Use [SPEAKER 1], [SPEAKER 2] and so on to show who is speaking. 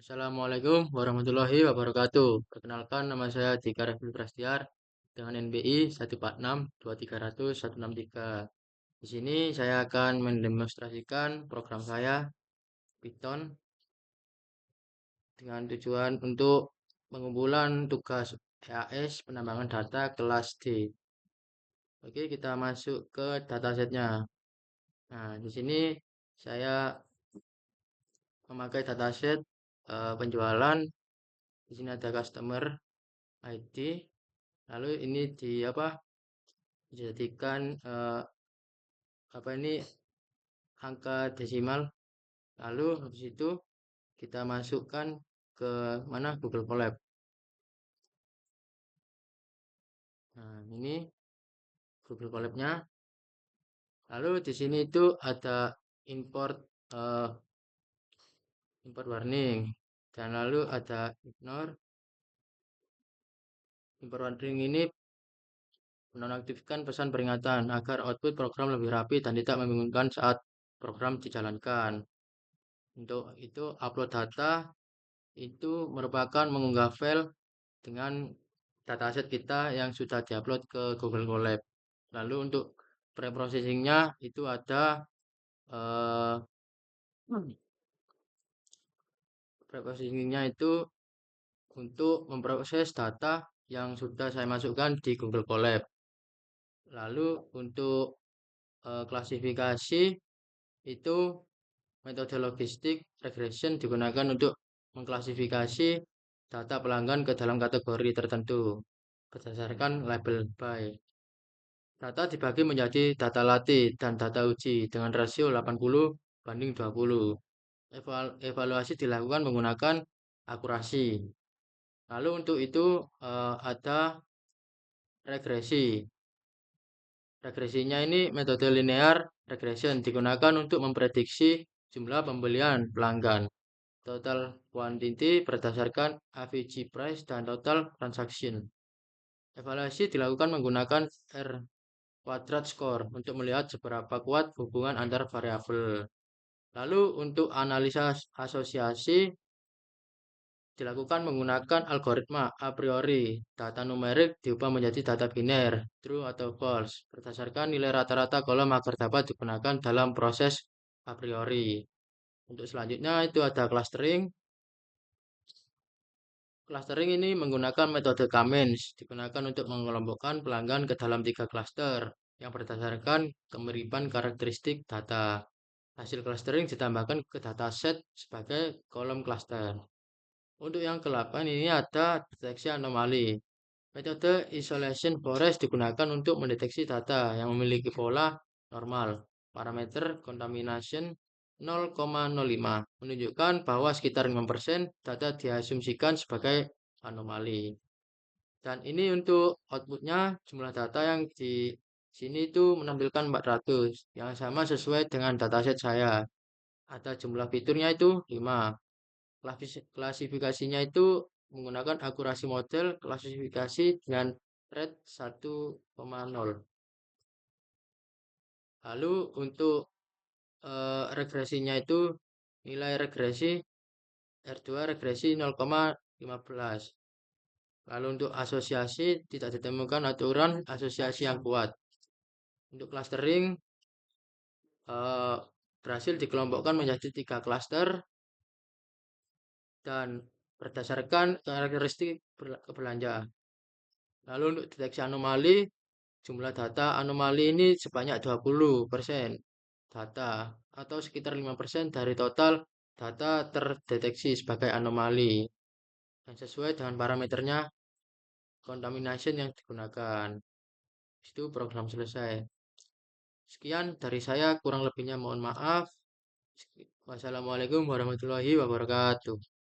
[SPEAKER 1] Assalamualaikum warahmatullahi wabarakatuh. Perkenalkan nama saya Dika Refli Prastiar dengan NBI 1462300 163. Di sini saya akan mendemonstrasikan program saya Python dengan tujuan untuk pengumpulan tugas EAS penambangan data kelas D. Oke, kita masuk ke datasetnya. Nah, di sini saya memakai dataset penjualan. Di sini ada customer ID. Lalu ini dijadikan ini angka desimal. Lalu habis itu kita masukkan ke mana Google Colab. Nah, ini Google Colab-nya. Lalu di sini itu ada import warning, dan lalu ada ignore. Import warning ini menonaktifkan pesan peringatan agar output program lebih rapi dan tidak membingungkan saat program dijalankan. Untuk itu upload data itu merupakan mengunggah file dengan dataset kita yang sudah diupload ke Google Colab. Lalu untuk preprocessingnya itu ada preprocessingnya itu untuk memproses data yang sudah saya masukkan di Google Colab. Lalu untuk klasifikasi itu metode logistik regression digunakan untuk mengklasifikasi data pelanggan ke dalam kategori tertentu berdasarkan label by. Data dibagi menjadi data latih dan data uji dengan rasio 80/20. Evaluasi dilakukan menggunakan akurasi. Lalu untuk itu ada regresi. Regresinya ini metode linear regression digunakan untuk memprediksi jumlah pembelian pelanggan. Total quantity berdasarkan average price dan total transaction. Evaluasi dilakukan menggunakan R quadrat score untuk melihat seberapa kuat hubungan antar variabel. Lalu untuk analisa asosiasi dilakukan menggunakan algoritma a priori. Data numerik diubah menjadi data biner, true atau false, berdasarkan nilai rata-rata kolom agar dapat digunakan dalam proses a priori. Untuk selanjutnya itu ada clustering. Clustering ini menggunakan metode K-means, digunakan untuk mengelompokkan pelanggan ke dalam 3 klaster yang berdasarkan kemiripan karakteristik data. Hasil clustering ditambahkan ke dataset sebagai kolom cluster. Untuk yang ke-8 ini ada deteksi anomali. Metode isolation forest digunakan untuk mendeteksi data yang memiliki pola normal. Parameter contamination 0,05 menunjukkan bahwa sekitar 5% data diasumsikan sebagai anomali. Dan ini untuk outputnya jumlah data yang di sini itu menampilkan 400 yang sama sesuai dengan dataset saya. Ada jumlah fiturnya itu 5. Klasifikasinya itu menggunakan akurasi model klasifikasi dengan rate 1,0. Lalu untuk regresinya itu nilai regresi R2 regresi 0,15. Lalu untuk asosiasi tidak ditemukan aturan asosiasi yang kuat. Untuk clustering berhasil dikelompokkan menjadi 3 klaster dan berdasarkan karakteristik belanja. Lalu untuk deteksi anomali, jumlah data anomali ini sebanyak 20% data atau sekitar 5% dari total data terdeteksi sebagai anomali dan sesuai dengan parameternya contamination yang digunakan. Itu program selesai. Sekian dari saya, kurang lebihnya mohon maaf. Wassalamualaikum warahmatullahi wabarakatuh.